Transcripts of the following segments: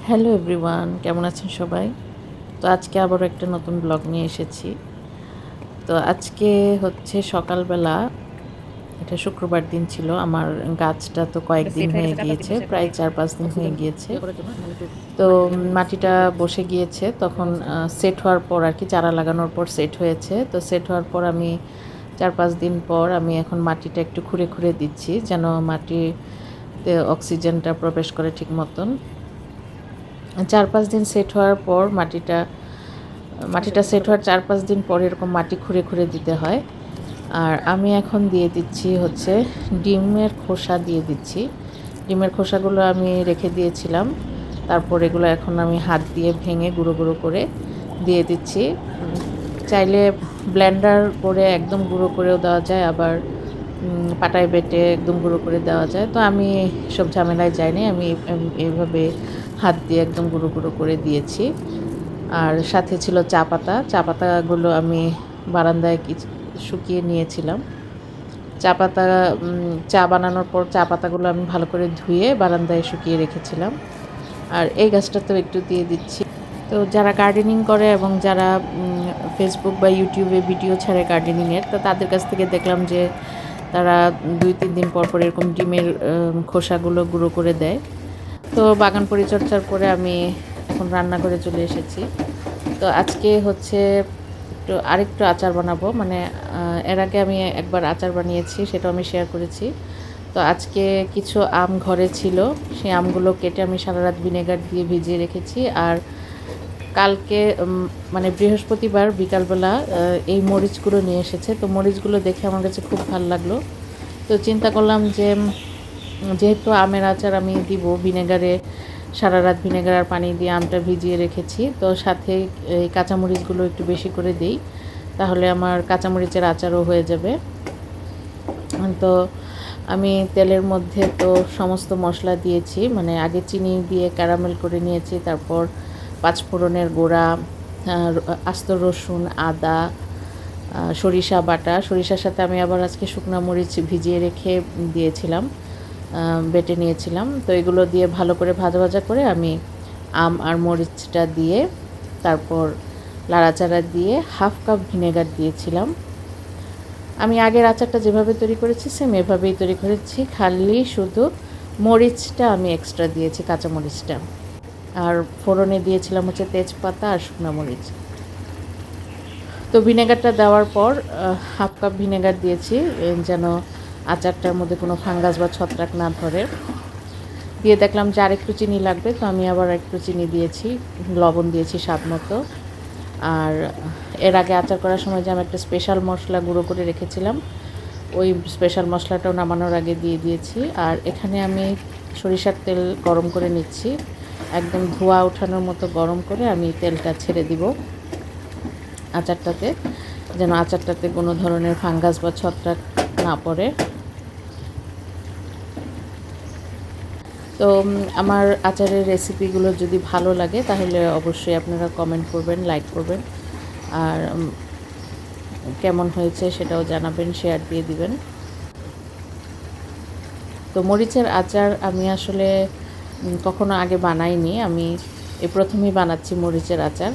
Hello everyone, কেমন আছেন সবাই? তো আজকে আবারও একটা নতুন ব্লগ নিয়ে এসেছি। তো আজকে হচ্ছে সকালবেলা, এটা শুক্রবার দিন ছিল। আমার গাছটা তো কয়েকদিন হয়ে গিয়েছে, প্রায় ৪-৫ দিন হয়ে গিয়েছে। তো মাটিটা বসে গিয়েছে, তখন সেট হওয়ার পর আর কি, চারা লাগানোর পর সেট হয়েছে। তো সেট হওয়ার পর আমি ৪-৫ দিন পর আমি এখন মাটিটা একটু খুঁড়ে খুঁড়ে দিচ্ছি, যেন মাটিতে অক্সিজেনটা প্রবেশ করে ঠিক মতন। ৪-৫ দিন সেট হওয়ার পর মাটিটা সেট হওয়ার ৪-৫ দিন পর এরকম মাটি খুঁড়ে খুঁড়ে দিতে হয়। আর আমি এখন দিয়ে দিচ্ছি হচ্ছে ডিমের খোসা দিয়ে দিচ্ছি। ডিমের খোসাগুলো আমি রেখে দিয়েছিলাম, তারপর এগুলো এখন আমি হাত দিয়ে ভেঙে গুঁড়ো গুঁড়ো করে দিয়ে দিচ্ছি। চাইলে ব্লেন্ডার করে একদম গুঁড়ো করেও দেওয়া যায়, আবার পাটায় বেটে একদম গুঁড়ো করে দেওয়া যায়। তো আমি সব ঝামেলায় যাইনি, আমি এইভাবে হাত দিয়ে একদম গুঁড়ো গুঁড়ো করে দিয়েছি। আর সাথে ছিল চা পাতা। চা পাতাগুলো আমি বারান্দায় শুকিয়ে নিয়েছিলাম। চা পাতা চা বানানোর পর চা পাতাগুলো আমি ভালো করে ধুয়ে বারান্দায় শুকিয়ে রেখেছিলাম। আর এই গাছটাতেও একটু দিয়ে দিচ্ছি। তো যারা গার্ডেনিং করে এবং যারা ফেসবুক বা ইউটিউবে ভিডিও ছাড়ে গার্ডেনিংয়ের, তো তাদের কাছ থেকে দেখলাম যে তারা ২-৩ দিন পর পর এরকম ডিমের খোসাগুলো গুঁড়ো করে দেয়। তো বাগান পরিচর্যার পরে আমি এখন রান্নাঘরে চলে এসেছি। তো আজকে হচ্ছে আরেকটু আচার বানাবো, মানে এর আগে আমি একবার আচার বানিয়েছি, সেটাও আমি শেয়ার করেছি। তো আজকে কিছু আম ঘরে ছিল, সেই আমগুলো কেটে আমি সারা রাত ভিনেগার দিয়ে ভিজিয়ে রেখেছি। আর কালকে মানে বৃহস্পতিবার বিকালবেলা এই মরিচগুলো নিয়ে এসেছে। তো মরিচগুলো দেখে আমার কাছে খুব ভালো লাগলো। তো চিন্তা করলাম যে যেহেতু আমের আচার আমি দিব ভিনেগারে, সারা রাত ভিনেগার আর পানি দিয়ে আমটা ভিজিয়ে রেখেছি, তো সাথে এই কাঁচামরিচগুলো একটু বেশি করে দিই, তাহলে আমার কাঁচামরিচের আচারও হয়ে যাবে। তো আমি তেলের মধ্যে তো সমস্ত মশলা দিয়েছি, মানে আগে চিনি দিয়ে ক্যারামেল করে নিয়েছি, তারপর পাঁচফোড়নের গুঁড়া, আস্ত রসুন, আদা, সরিষা বাটা। সরিষার সাথে আমি আবার আজকে শুকনো মরিচ ভিজিয়ে রেখে দিয়েছিলাম, বেটে নিয়েছিলাম। তো এগুলো দিয়ে ভালো করে ভাজা ভাজা করে আমি আম আর মরিচটা দিয়ে তারপর লাড়াচাড়া দিয়ে 1/2 কাপ ভিনেগার দিয়েছিলাম। আমি আগের আচারটা যেভাবে তৈরি করেছি সেম এভাবেই তৈরি করেছি, খালি শুধু মরিচটা আমি এক্সট্রা দিয়েছি, কাঁচা মরিচটা। আর ফোড়নে দিয়েছিলাম হচ্ছে তেজপাতা আর শুকনো মরিচ। তো ভিনেগারটা দেওয়ার পর 1/2 কাপ ভিনেগার দিয়েছি, যেন আচারটার মধ্যে কোনো ফাঙ্গাস বা ছত্রাক না ধরে। দিয়ে দেখলাম যে আরেকটু চিনি লাগবে, তো আমি আবার একটু চিনি দিয়েছি, লবণ দিয়েছি স্বাদ মতো। আর এর আগে আচার করার সময় যে আমি একটা স্পেশাল মশলা গুঁড়ো করে রেখেছিলাম, ওই স্পেশাল মশলাটাও নামানোর আগে দিয়ে দিয়েছি। আর এখানে আমি সরিষার তেল গরম করে নিচ্ছি, একদম ধোঁয়া ওঠানোর মতো গরম করে আমি তেলটা ছেড়ে দিব আচারটাতে, যেন আচারটাতে কোনো ধরনের ফাঙ্গাস বা ছত্রাক না পড়ে। তো আমার আচারের রেসিপিগুলো যদি ভালো লাগে তাহলে অবশ্যই আপনারা কমেন্ট করবেন, লাইক করবেন, আর কেমন হয়েছে সেটাও জানাবেন, শেয়ার দিয়ে দিবেন। তো মরিচের আচার আমি আসলে কখনো আগে বানাইনি, আমি এই প্রথমেই বানাচ্ছি মরিচের আচার,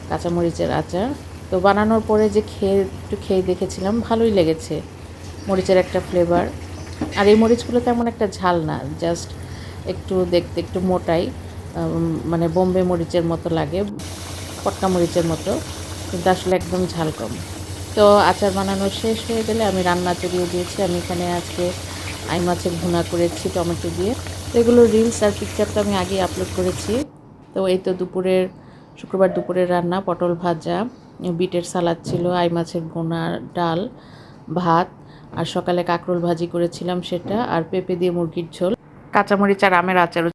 কাঁচা মরিচের আচার। তো বানানোর পরে যে একটু খেয়ে দেখেছিলাম, ভালোই লেগেছে, মরিচের একটা ফ্লেভার। আর এই মরিচগুলো তেমন একটা ঝাল না, জাস্ট একটু দেখতে একটু মোটাই, মানে বোম্বে মরিচের মতো লাগে, পটকা মরিচের মতো, কিন্তু আসলে একদম ঝাল কম। তো আচার বানানো শেষ হয়ে গেলে আমি রান্না চড়িয়ে দিয়েছি। আমি এখানে আজকে আই মাছের ভুনা করেছি টমেটো দিয়ে। তো এগুলো রিলস আর পিকচার তো আমি আগেই আপলোড করেছি। তো এই তো শুক্রবার দুপুরের রান্না, পটল ভাজা, বিটের সালাদ ছিল, আই মাছের ভুনা, ডাল, ভাত, আর সকালে কাঁকরোল ভাজি করেছিলাম সেটা, আর পেঁপে দিয়ে মুরগির ঝোল, কাঁচামরিচ আর আমের আচার।